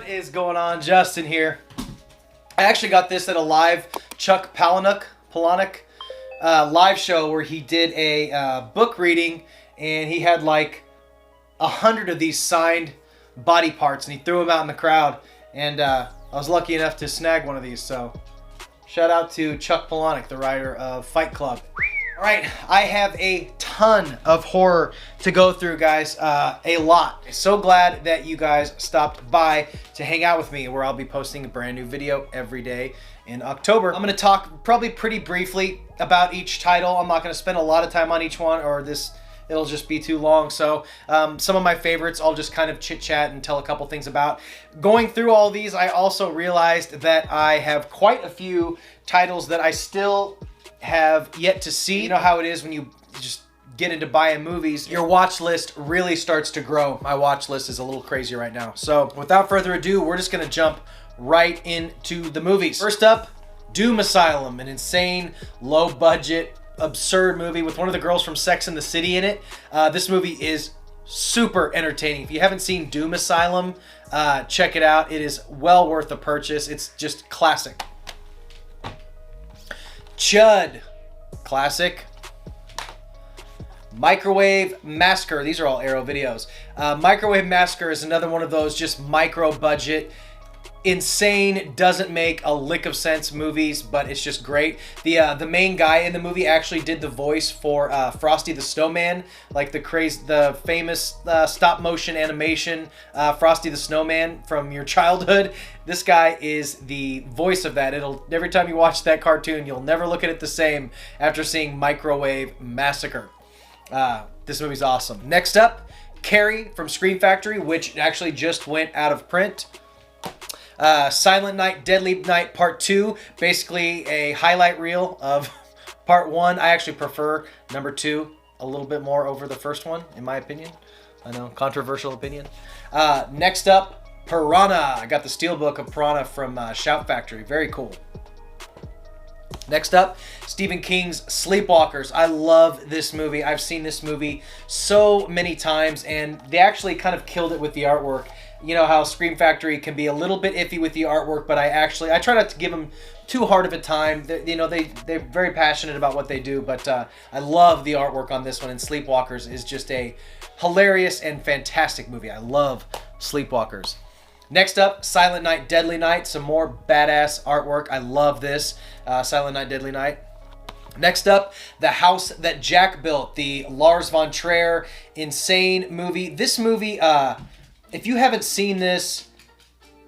What is going on? Justin here. I actually got this at a live Chuck Palahniuk live show where he did a book reading, and he had like 100 of these signed body parts, and he threw them out in the crowd, and I was lucky enough to snag one of these. So shout out to Chuck Palahniuk, the writer of Fight Club. All right, I have a ton of horror to go through, guys. A lot. So glad that you guys stopped by to hang out with me, where I'll be posting a brand new video every day in October. I'm going to talk probably pretty briefly about each title. I'm not going to spend a lot of time on each one, or it'll just be too long. So some of my favorites I'll just kind of chit chat and tell a couple things about. Going through all these, I also realized that I have quite a few titles that I still have yet to see. You know how it is when you just get into buying movies, your watch list really starts to grow. My watch list is a little crazy right now. So without further ado, we're just gonna jump right into the movies. First up, Doom Asylum, an insane, low budget, absurd movie with one of the girls from Sex and the City in it. This movie is super entertaining. If you haven't seen Doom Asylum, check it out. It is well worth a purchase. It's just classic. Chud, classic. Microwave Massacre. These are all Arrow videos. Microwave Massacre is another one of those just micro budget, insane, doesn't make a lick of sense movies, but it's just great. The main guy in the movie actually did the voice for Frosty the Snowman, like the famous stop motion animation Frosty the Snowman from your childhood. This guy is the voice of that. Every time you watch that cartoon, you'll never look at it the same after seeing Microwave Massacre. This movie's awesome. Next up, Carrie from Scream Factory, which actually just went out of print. Silent Night, Deadly Night Part 2, basically a highlight reel of Part 1. I actually prefer number 2 a little bit more over the first one, in my opinion. I know, controversial opinion. Next up, Piranha. I got the steelbook of Piranha from Shout Factory. Very cool. Next up, Stephen King's Sleepwalkers. I love this movie. I've seen this movie so many times, and they actually kind of killed it with the artwork. You know how Scream Factory can be a little bit iffy with the artwork, but I try not to give them too hard of a time. They're very passionate about what they do, but I love the artwork on this one, and Sleepwalkers is just a hilarious and fantastic movie. I love Sleepwalkers. Next up, Silent Night, Deadly Night. Some more badass artwork. I love this. Silent Night, Deadly Night. Next up, The House That Jack Built, the Lars von Trier insane movie. This movie, if you haven't seen this,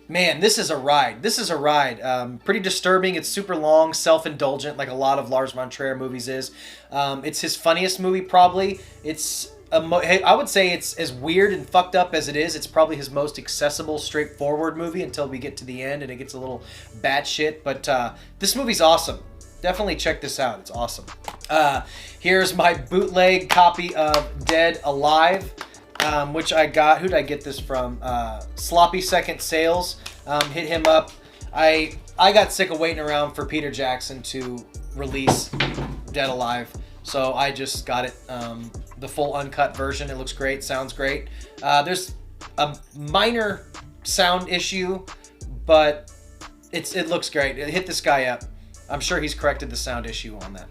man, this is a ride. This is a ride. Pretty disturbing. It's super long, self-indulgent, like a lot of Lars von Trier movies is. It's his funniest movie, probably. I would say it's as weird and fucked up as it is. It's probably his most accessible, straightforward movie until we get to the end and it gets a little batshit. But this movie's awesome. Definitely check this out. It's awesome. Here's my bootleg copy of Dead Alive, which I got. Who did I get this from? Sloppy Second Sales. Hit him up. I got sick of waiting around for Peter Jackson to release Dead Alive, so I just got it. The full uncut version. It looks great, sounds great. There's a minor sound issue, but it looks great. Hit this guy up. I'm sure he's corrected the sound issue on that.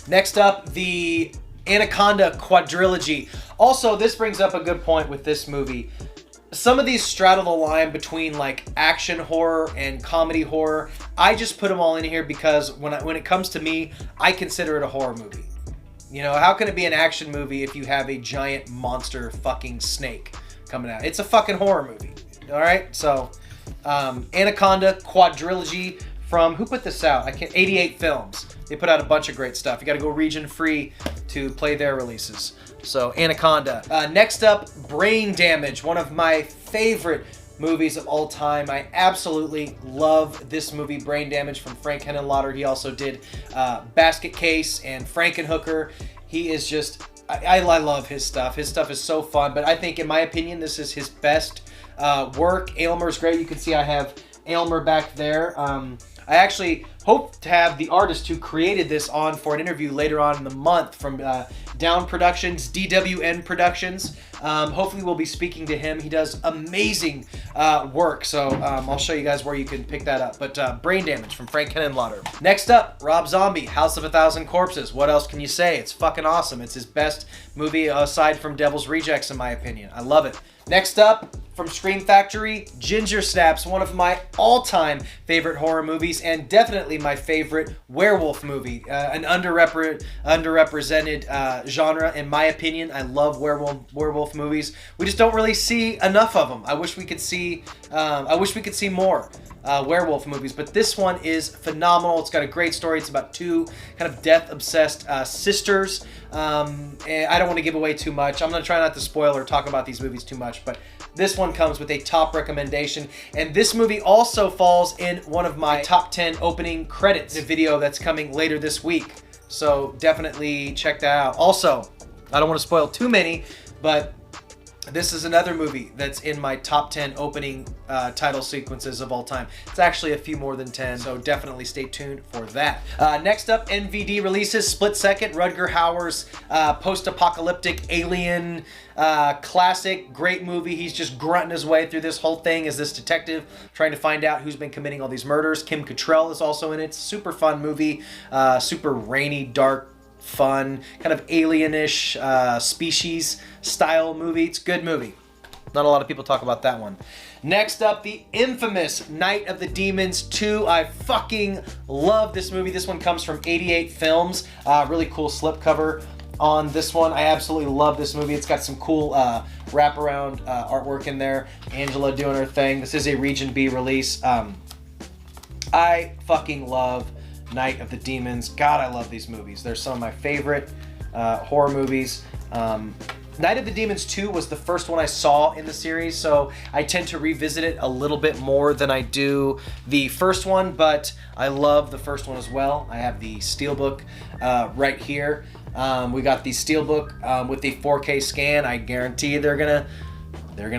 Next up, the Anaconda quadrilogy. Also, this brings up a good point with this movie. Some of these straddle the line between like action horror and comedy horror. I just put them all in here because when it comes to me, I consider it a horror movie. You know, how can it be an action movie if you have a giant monster fucking snake coming out? It's a fucking horror movie. All right? So, Anaconda quadrilogy from, who put this out? 88 Films. They put out a bunch of great stuff. You got to go region free to play their releases. So, Anaconda. Next up, Brain Damage, one of my favorite movies of all time. I absolutely love this movie, Brain Damage, from Frank Henenlotter. He also did Basket Case and Frankenhooker. He is just, I love his stuff. His stuff is so fun, but I think, in my opinion, this is his best work. Aylmer's great. You can see I have Aylmer back there. I actually hope to have the artist who created this on for an interview later on in the month from Down Productions, DWN Productions. Hopefully we'll be speaking to him. He does amazing work, so I'll show you guys where you can pick that up. But Brain Damage from Frank Henenlotter. Next up, Rob Zombie, House of a Thousand Corpses. What else can you say? It's fucking awesome. It's his best movie aside from Devil's Rejects, in my opinion. I love it. Next up, from Scream Factory, Gingersnaps, one of my all-time favorite horror movies and definitely my favorite werewolf movie. An underrepresented genre, in my opinion. I love werewolf movies. We just don't really see enough of them. I wish we could see more werewolf movies, but this one is phenomenal. It's got a great story. It's about two kind of death-obsessed sisters. And I don't want to give away too much. I'm going to try not to spoil or talk about these movies too much, but this one comes with a top recommendation. And this movie also falls in one of my top 10 opening credits, a video that's coming later this week. So definitely check that out. Also, I don't want to spoil too many, but this is another movie that's in my top 10 opening title sequences of all time. It's actually a few more than 10, so definitely stay tuned for that. Next up, NVD releases Split Second, Rutger Hauer's post-apocalyptic alien classic. Great movie. He's just grunting his way through this whole thing as this detective trying to find out who's been committing all these murders. Kim Cattrall is also in it. Super fun movie. Super rainy, dark, fun, kind of alienish species style movie. It's a good movie. Not a lot of people talk about that one. Next up, the infamous Night of the Demons 2. I fucking love this movie. This one comes from 88 Films. Really cool slipcover on this one. I absolutely love this movie. It's got some cool wraparound artwork in there. Angela doing her thing. This is a Region B release. I fucking love Night of the Demons. God, I love these movies. They're some of my favorite horror movies. Night of the Demons 2 was the first one I saw in the series, so I tend to revisit it a little bit more than I do the first one, but I love the first one as well. I have the steelbook right here. We got the steelbook with the 4K scan. I guarantee they're gonna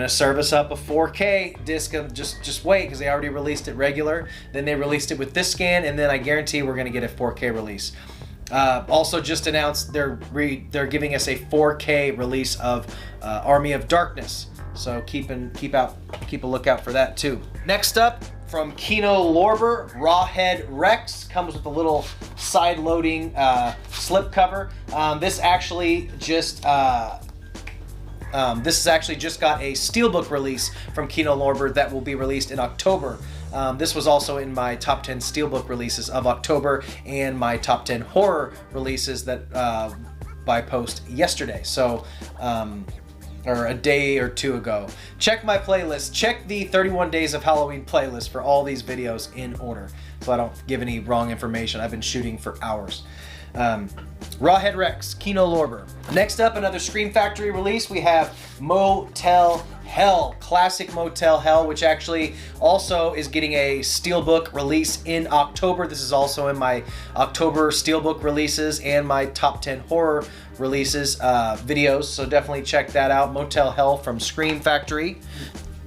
serve us up a 4K disc. Just wait, because they already released it regular. Then they released it with this scan, and then I guarantee we're gonna get a 4K release. Also, just announced they're giving us a 4K release of Army of Darkness. So keep a lookout for that too. Next up, from Kino Lorber, Rawhead Rex comes with a little side-loading slipcover. This actually just got a steelbook release from Kino Lorber that will be released in October. This was also in my top 10 steelbook releases of October and my top 10 horror releases that I post yesterday. So, or a day or two ago. Check my playlist. Check the 31 Days of Halloween playlist for all these videos in order, so I don't give any wrong information. I've been shooting for hours. Rawhead Rex, Kino Lorber. Next up, another Scream Factory release. We have Motel Hell, classic Motel Hell, which actually also is getting a steelbook release in October. This is also in my October steelbook releases and my top 10 horror releases videos, so definitely check that out. Motel Hell from Scream Factory.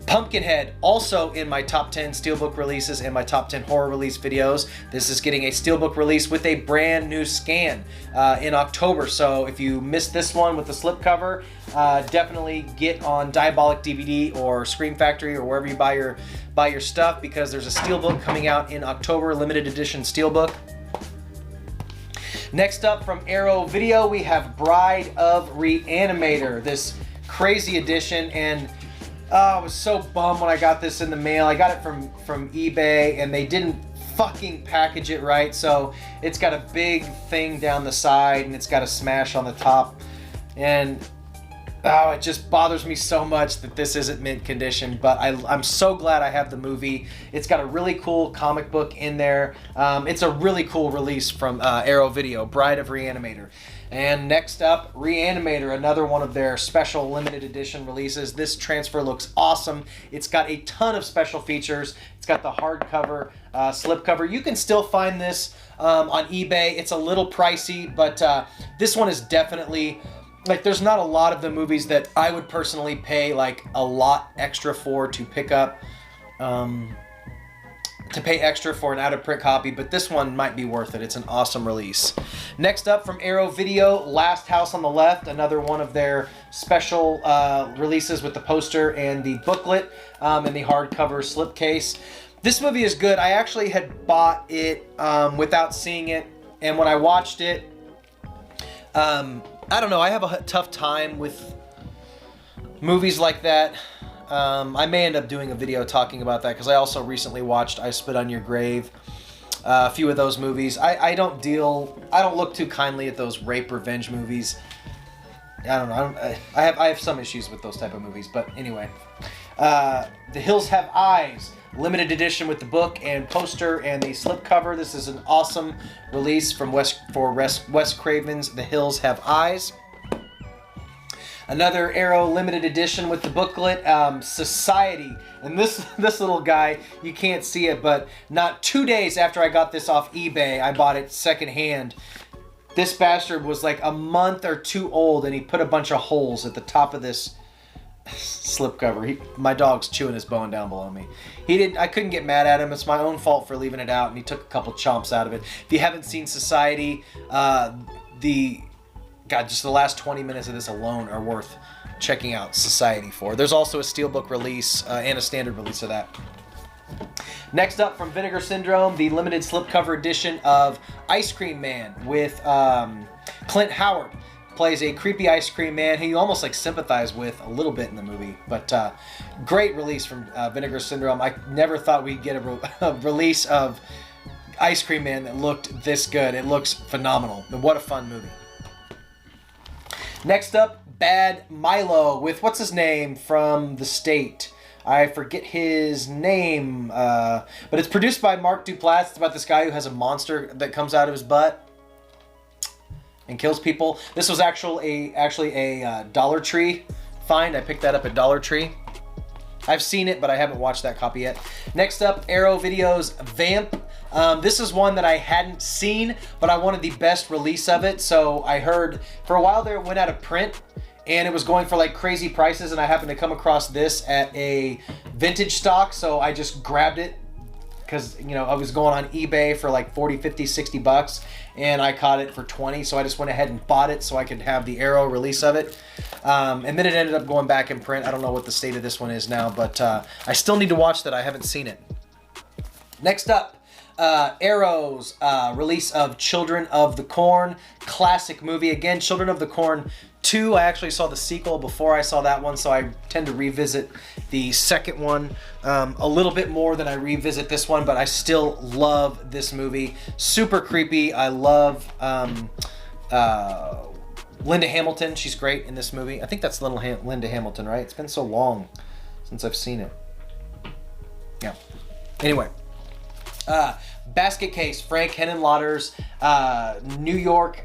Pumpkinhead, also in my top 10 steelbook releases and my top 10 horror release videos. This is getting a steelbook release with a brand new scan in October. So if you missed this one with the slipcover, definitely get on Diabolic DVD or Scream Factory or wherever you buy your stuff, because there's a steelbook coming out in October, limited edition steelbook. Next up, from Arrow Video, we have Bride of Reanimator, this crazy edition. And I was so bummed when I got this in the mail. I got it from eBay, and they didn't fucking package it right. So it's got a big thing down the side, and it's got a smash on the top. And it just bothers me so much that this isn't mint condition. But I'm so glad I have the movie. It's got a really cool comic book in there. It's a really cool release from Arrow Video, Bride of Reanimator. And next up, Reanimator, another one of their special limited edition releases. This transfer looks awesome. It's got a ton of special features. It's got the hardcover, slipcover. You can still find this on eBay. It's a little pricey, but this one is definitely, like, there's not a lot of the movies that I would personally pay like a lot extra for to pick up. to pay extra for an out-of-print copy, but this one might be worth it. It's an awesome release. Next up from Arrow Video, Last House on the Left, another one of their special releases with the poster and the booklet and the hardcover slipcase. This movie is good. I actually had bought it without seeing it, and when I watched it, I don't know, I have a tough time with movies like that. I may end up doing a video talking about that because I also recently watched I Spit on Your Grave, a few of those movies. I don't look too kindly at those rape revenge movies. I don't know. I have some issues with those type of movies, but anyway. The Hills Have Eyes, limited edition with the book and poster and the slipcover. This is an awesome release from Wes Craven's The Hills Have Eyes. Another Arrow limited edition with the booklet, Society. And this little guy, you can't see it, but not 2 days after I got this off eBay, I bought it secondhand. This bastard was like a month or two old, and he put a bunch of holes at the top of this slipcover. My dog's chewing his bone down below me. I couldn't get mad at him. It's my own fault for leaving it out, and he took a couple chomps out of it. If you haven't seen Society, just the last 20 minutes of this alone are worth checking out Society for. There's also a steelbook release and a standard release of that. Next up from Vinegar Syndrome, the limited slipcover edition of Ice Cream Man with Clint Howard. Plays a creepy ice cream man who you almost like sympathize with a little bit in the movie. But great release from Vinegar Syndrome. I never thought we'd get a release of Ice Cream Man that looked this good. It looks phenomenal. And what a fun movie. Next up, Bad Milo with, what's his name from the state? I forget his name, but it's produced by Mark Duplass. It's about this guy who has a monster that comes out of his butt and kills people. This was actually a Dollar Tree find. I picked that up at Dollar Tree. I've seen it, but I haven't watched that copy yet. Next up, Arrow Video's Vamp. This is one that I hadn't seen, but I wanted the best release of it. So I heard for a while there it went out of print, and it was going for like crazy prices, and I happened to come across this at a vintage stock, so I just grabbed it because, you know, I was going on eBay for like 40, 50, 60 bucks, and I caught it for 20, so I just went ahead and bought it so I could have the Arrow release of it. And then it ended up going back in print. I don't know what the state of this one is now, but I still need to watch that. I haven't seen it. Next up, Arrow's release of Children of the Corn, classic movie. Again, Children of the Corn 2, I actually saw the sequel before I saw that one, so I tend to revisit the second one a little bit more than I revisit this one, but I still love this movie. Super creepy. I love Linda Hamilton. She's great in this movie. I think that's Linda Hamilton, right? It's been so long since I've seen it. Yeah. Anyway. Basket Case, Frank Henenlotter's New York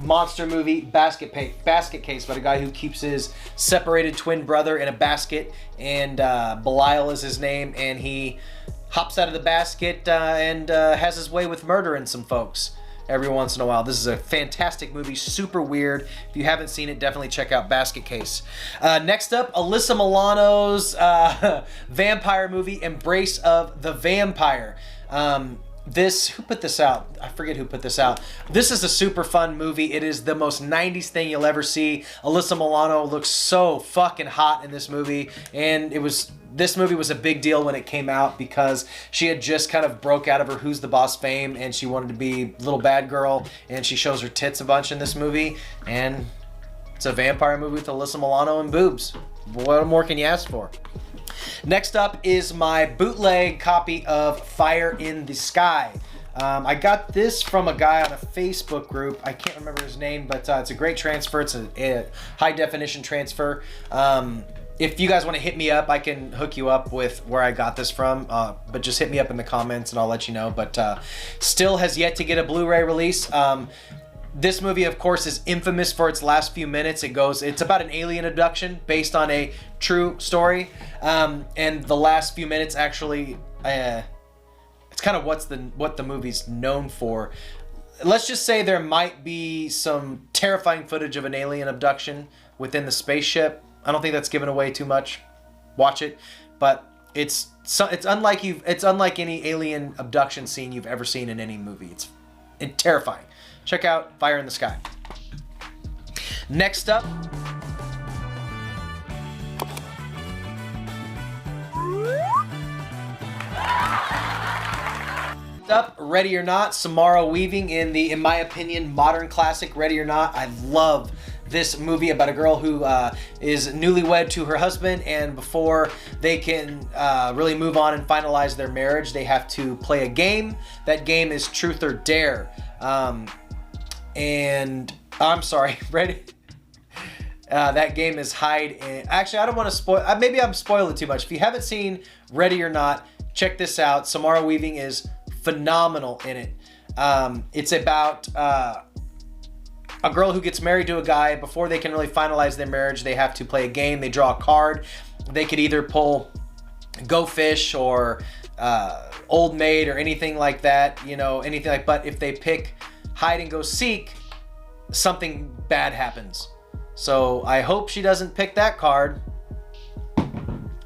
monster movie, Basket Case, about a guy who keeps his separated twin brother in a basket, and Belial is his name, and he hops out of the basket and has his way with murdering some folks every once in a while. This is a fantastic movie, super weird. If you haven't seen it, definitely check out Basket Case. Next up, Alyssa Milano's vampire movie, Embrace of the Vampire. Who put this out? I forget who put this out. This is a super fun movie. It is the most 90s thing you'll ever see. Alyssa Milano looks so fucking hot in this movie, and this movie was a big deal when it came out because she had just kind of broke out of her Who's the Boss fame, and she wanted to be little bad girl, and she shows her tits a bunch in this movie, and it's a vampire movie with Alyssa Milano and boobs. What more can you ask for? Next up is my bootleg copy of Fire in the Sky. I got this from a guy on a Facebook group. I can't remember his name, but it's a great transfer. It's a high definition transfer. If you guys want to hit me up, I can hook you up with where I got this from, but just hit me up in the comments and I'll let you know. But still has yet to get a Blu-ray release. This movie, of course, is infamous for its last few minutes. It's about an alien abduction based on a true story. And the last few minutes actually, it's kind of what the movie's known for. Let's just say there might be some terrifying footage of an alien abduction within the spaceship. I don't think that's giving away too much. Watch it. But It's unlike any alien abduction scene you've ever seen in any movie. It's terrifying. Check out Fire in the Sky. Next up, Ready or Not, Samara Weaving in my opinion, modern classic Ready or Not. I love this movie about a girl who is newlywed to her husband, and before they can really move on and finalize their marriage, they have to play a game. That game is Truth or Dare. And I'm sorry, ready? That game is Hide and... Actually, I don't want to spoil... Maybe I'm spoiling too much. If you haven't seen Ready or Not, check this out. Samara Weaving is phenomenal in it. It's about a girl who gets married to a guy. Before they can really finalize their marriage, they have to play a game. They draw a card. They could either pull Go Fish or Old Maid or anything like that, you know, anything like. But if they pick Hide and Go Seek, something bad happens. So I hope she doesn't pick that card.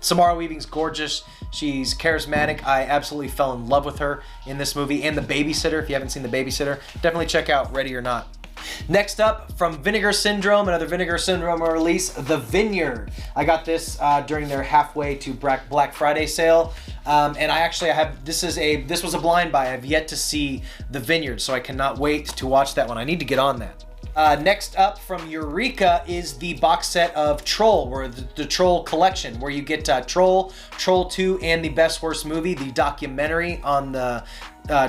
Samara Weaving's gorgeous. She's charismatic. I absolutely fell in love with her in this movie. And The Babysitter. If you haven't seen The Babysitter, definitely check out Ready or Not. Next up, from Vinegar Syndrome, another Vinegar Syndrome release, The Vineyard. I got this during their halfway to Black Friday sale, and I have this was a blind buy. I've yet to see The Vineyard, so I cannot wait to watch that one. I need to get on that. Next up from Eureka is the box set of Troll, where the Troll collection, where you get Troll, Troll 2, and The Best Worst Movie, the documentary on the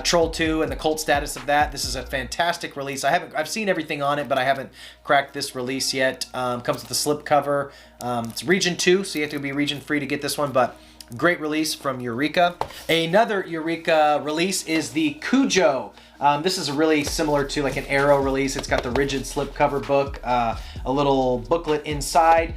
Troll 2 and the cult status of that. This is a fantastic release. I've seen everything on it, but I haven't cracked this release yet. Comes with a slipcover. It's region 2, so you have to be region free to get this one, but great release from Eureka. Another Eureka release is the Cujo. This is really similar to like an Arrow release. It's got the rigid slipcover book, a little booklet inside.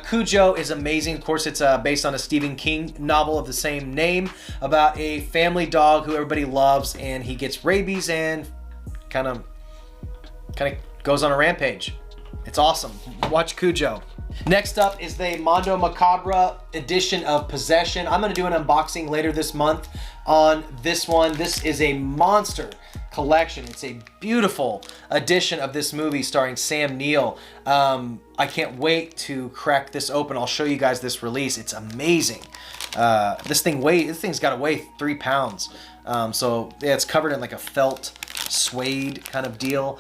Cujo is amazing. Of course, it's based on a Stephen King novel of the same name about a family dog who everybody loves, and he gets rabies and kind of goes on a rampage. It's awesome. Watch Cujo. Next up is the Mondo Macabre edition of Possession. I'm going to do an unboxing later this month on this one. This is a monster collection. It's a beautiful edition of this movie starring Sam Neill. I can't wait to crack this open. I'll show you guys this release. It's amazing. This thing's got to weigh 3 pounds. So yeah, it's covered in like a felt suede kind of deal.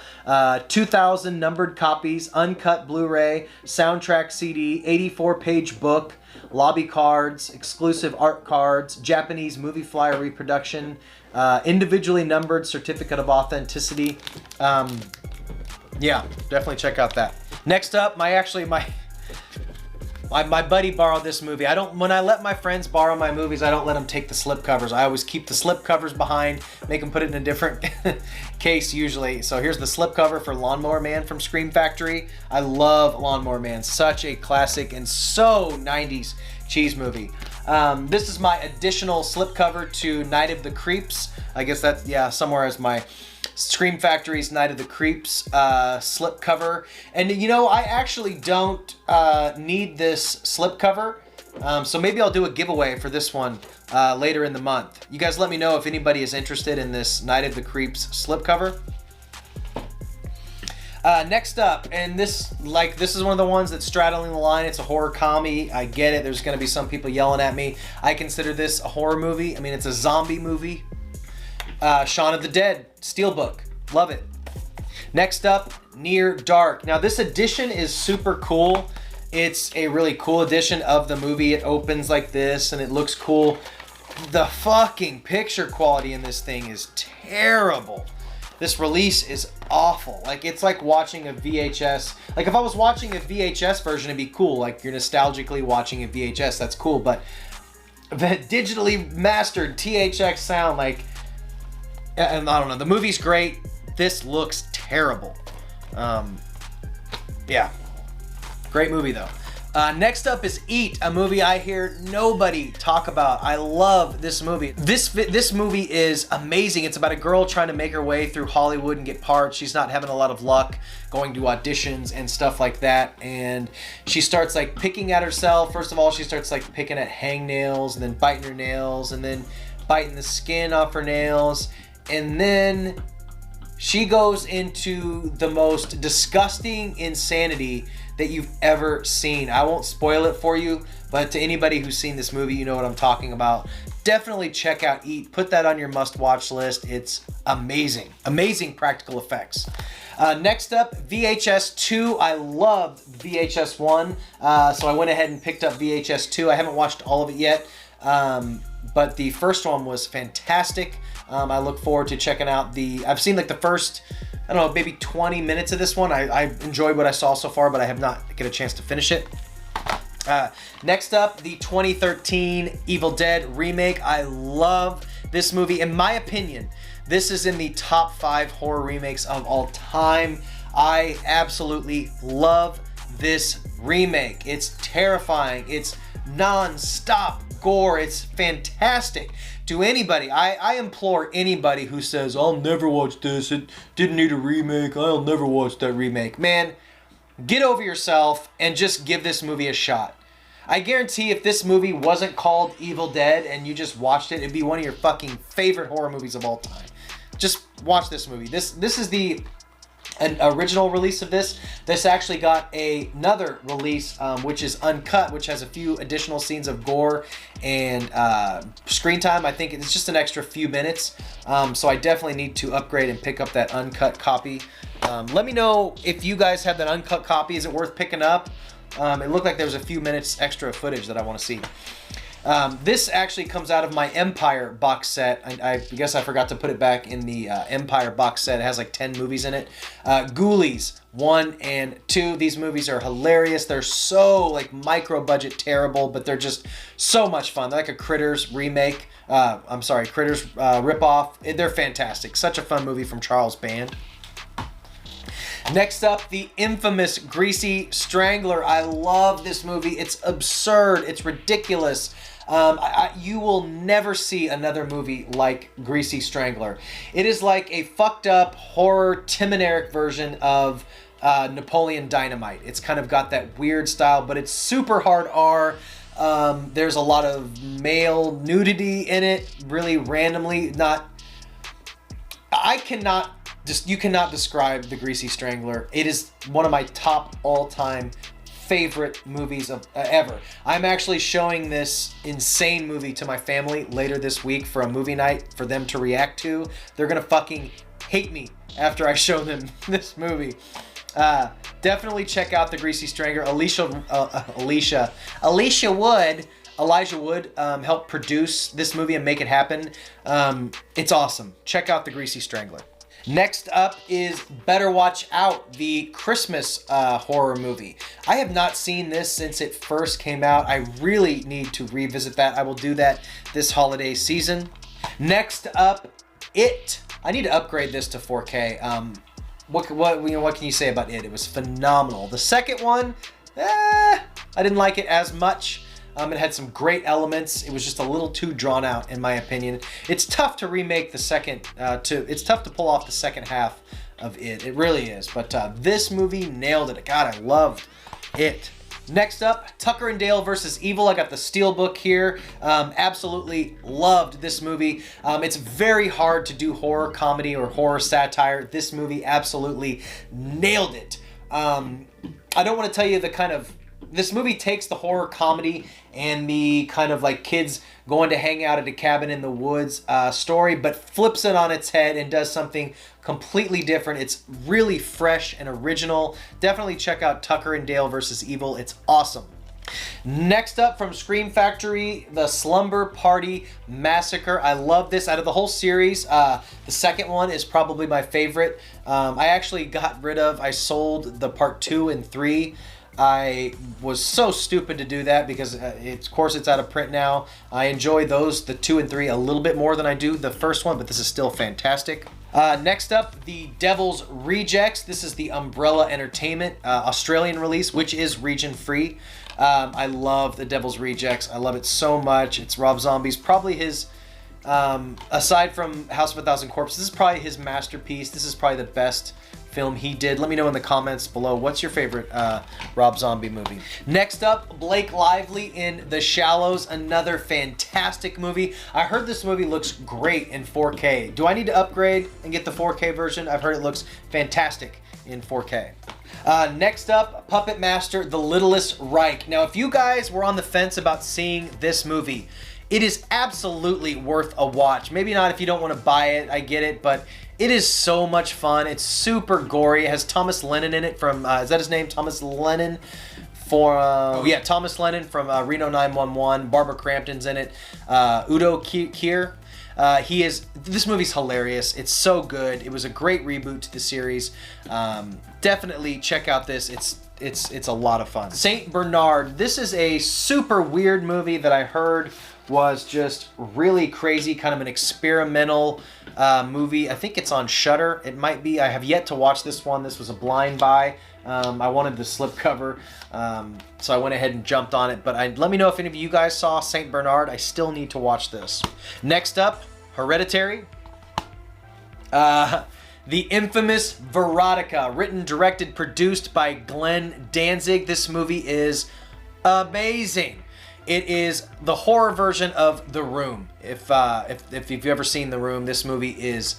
2,000 numbered copies, uncut Blu-ray, soundtrack CD, 84-page book, lobby cards, exclusive art cards, Japanese movie flyer reproduction, individually numbered certificate of authenticity. Yeah, definitely check out that. Next up, my buddy borrowed this movie. When I let my friends borrow my movies, I don't let them take the slip covers. I always keep the slip covers behind, make them put it in a different case usually. So here's the slip cover for Lawnmower Man from Scream Factory. I love Lawnmower Man. Such a classic and so 90s cheese movie. This is my additional slip cover to Night of the Creeps. I guess that's, yeah, somewhere as my Scream Factory's Night of the Creeps slip cover. And you know, I actually don't need this slip cover, so maybe I'll do a giveaway for this one later in the month. You guys let me know if anybody is interested in this Night of the Creeps slip cover. Next up, and this is one of the ones that's straddling the line. It's a horror comedy. I get it. There's going to be some people yelling at me. I consider this a horror movie. I mean, it's a zombie movie. Shaun of the Dead Steelbook. Love it. Next up, Near Dark. Now, this edition is super cool. It's a really cool edition of the movie. It opens like this, and it looks cool. The fucking picture quality in this thing is terrible. This release is awful. Like, it's like watching a VHS. Like, if I was watching a VHS version, it'd be cool. Like, you're nostalgically watching a VHS. That's cool. But the digitally mastered THX sound, like, and I don't know. The movie's great. This looks terrible. Yeah. Great movie, though. Next up is Eat, a movie I hear nobody talk about. I love this movie. This movie is amazing. It's about a girl trying to make her way through Hollywood and get parts. She's not having a lot of luck going to auditions and stuff like that. And she starts like picking at herself. First of all, she starts like picking at hangnails and then biting her nails and then biting the skin off her nails. And then she goes into the most disgusting insanity that you've ever seen. I won't spoil it for you, but to anybody who's seen this movie, you know what I'm talking about. Definitely check out Eat. Put that on your must-watch list. It's amazing. Amazing practical effects. Next up, VHS 2. I loved VHS 1, so I went ahead and picked up VHS 2. I haven't watched all of it yet, but the first one was fantastic. I look forward to checking out I've seen like the first, I don't know, maybe 20 minutes of this one. I enjoyed what I saw so far, but I have not get a chance to finish it. Next up, the 2013 Evil Dead remake. I love this movie. In my opinion, this is in the top 5 horror remakes of all time. I absolutely love this remake. It's terrifying. It's non-stop gore. It's fantastic. To anybody, I implore anybody who says, I'll never watch this, it didn't need a remake, I'll never watch that remake. Man, get over yourself and just give this movie a shot. I guarantee if this movie wasn't called Evil Dead and you just watched it, it'd be one of your fucking favorite horror movies of all time. Just watch this movie. This is an original release of this. This actually got another release, which is uncut, which has a few additional scenes of gore and screen time. I think it's just an extra few minutes. So I definitely need to upgrade and pick up that uncut copy. Let me know if you guys have that uncut copy. Is it worth picking up? It looked like there was a few minutes extra footage that I want to see. This actually comes out of my Empire box set. I guess I forgot to put it back in the Empire box set. It has like 10 movies in it. Ghoulies 1 and 2. These movies are hilarious. They're so like micro budget terrible, but they're just so much fun. They're like a Critters remake. Critters ripoff. They're fantastic. Such a fun movie from Charles Band. Next up, the infamous Greasy Strangler. I love this movie. It's absurd. It's ridiculous. You will never see another movie like Greasy Strangler. It is like a fucked up horror Tim and Eric version of Napoleon Dynamite. It's kind of got that weird style, but it's super hard R. There's a lot of male nudity in it, really randomly. You cannot describe the Greasy Strangler. It is one of my top all-time favorite movies of ever. I'm actually showing this insane movie to my family later this week for a movie night for them to react to. They're gonna fucking hate me after I show them this movie. Definitely check out the Greasy Strangler. Elijah Wood helped produce this movie and make it happen. It's awesome. Check out the Greasy Strangler. Next up is Better Watch Out, the Christmas horror movie. I have not seen this since it first came out. I really need to revisit that. I will do that this holiday season. Next up, It. I need to upgrade this to 4K. What can you say about It? It was phenomenal. The second one, I didn't like it as much. It had some great elements. It was just a little too drawn out, in my opinion. It's tough to remake the second. It's tough to pull off the second half of It. It really is. But this movie nailed it. God, I loved It. Next up, Tucker and Dale versus Evil. I got the Steelbook here. Absolutely loved this movie. It's very hard to do horror comedy or horror satire. This movie absolutely nailed it. I don't want to tell you the kind of... This movie takes the horror comedy and the kind of like kids going to hang out at a cabin in the woods story, but flips it on its head and does something completely different. It's really fresh and original. Definitely check out Tucker and Dale versus Evil. It's awesome. Next up from Scream Factory, the Slumber Party Massacre. I love this. Out of the whole series, the second one is probably my favorite. I actually I sold the part 2 and 3. I was so stupid to do that because of course it's out of print now. I enjoy those, the 2 and 3, a little bit more than I do the first one, but this is still fantastic. Next up, The Devil's Rejects. This is the Umbrella Entertainment Australian release, which is region free. I love The Devil's Rejects. I love it so much. It's Rob Zombie's probably his, aside from House of a Thousand Corpses, this is probably his masterpiece. This is probably the best film he did. Let me know in the comments below, what's your favorite Rob Zombie movie? Next up, Blake Lively in The Shallows, another fantastic movie. I heard this movie looks great in 4K. Do I need to upgrade and get the 4K version? I've heard it looks fantastic in 4K. Next up, Puppet Master, The Littlest Reich. Now, if you guys were on the fence about seeing this movie, it is absolutely worth a watch. Maybe not if you don't want to buy it, I get it, but it is so much fun. It's super gory. It has Thomas Lennon in it from, is that his name? Thomas Lennon? Yeah, Thomas Lennon from Reno 911. Barbara Crampton's in it. Udo Kier. This movie's hilarious. It's so good. It was a great reboot to the series. Definitely check out this. It's a lot of fun. Saint Bernard. This is a super weird movie that I heard was just really crazy, kind of an experimental movie. I think it's on Shudder. It might be. I have yet to watch this one. This was a blind buy. I wanted the slipcover, so I went ahead and jumped on it. But let me know if any of you guys saw Saint Bernard. I still need to watch this. Next up, Hereditary. The infamous Veronica, written, directed, produced by Glenn Danzig. This movie is amazing. It is the horror version of The Room. If you've ever seen The Room, this movie is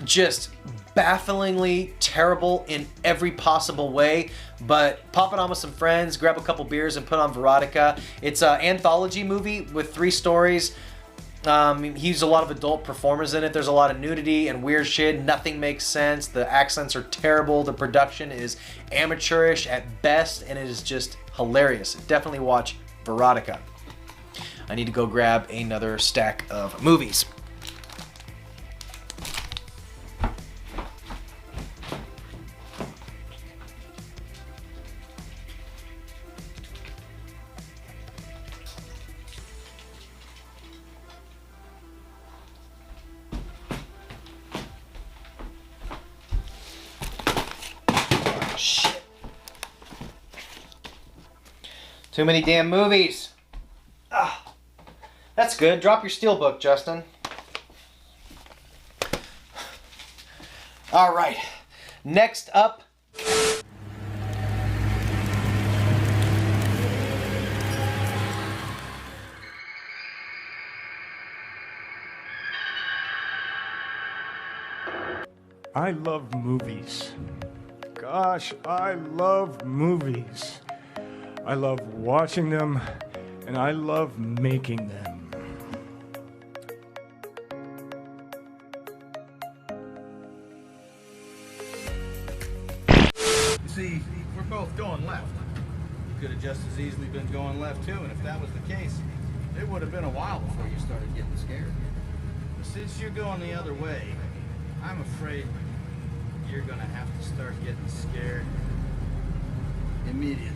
just bafflingly terrible in every possible way. But pop it on with some friends, grab a couple beers, and put on Veronica. It's an anthology movie with 3 stories. He used a lot of adult performers in it. There's a lot of nudity and weird shit. Nothing makes sense. The accents are terrible. The production is amateurish at best, and it is just hilarious. Definitely watch Veronica. I need to go grab another stack of movies. Shit. Too many damn movies. Ah, that's good. Drop your steelbook, Justin. All right. Next up. I love movies. Gosh, I love movies. I love watching them, and I love making them. You see, we're both going left. Could have just as easily been going left too, and if that was the case, it would have been a while before you started getting scared. But since you're going the other way, I'm afraid you're gonna have to start getting scared immediately.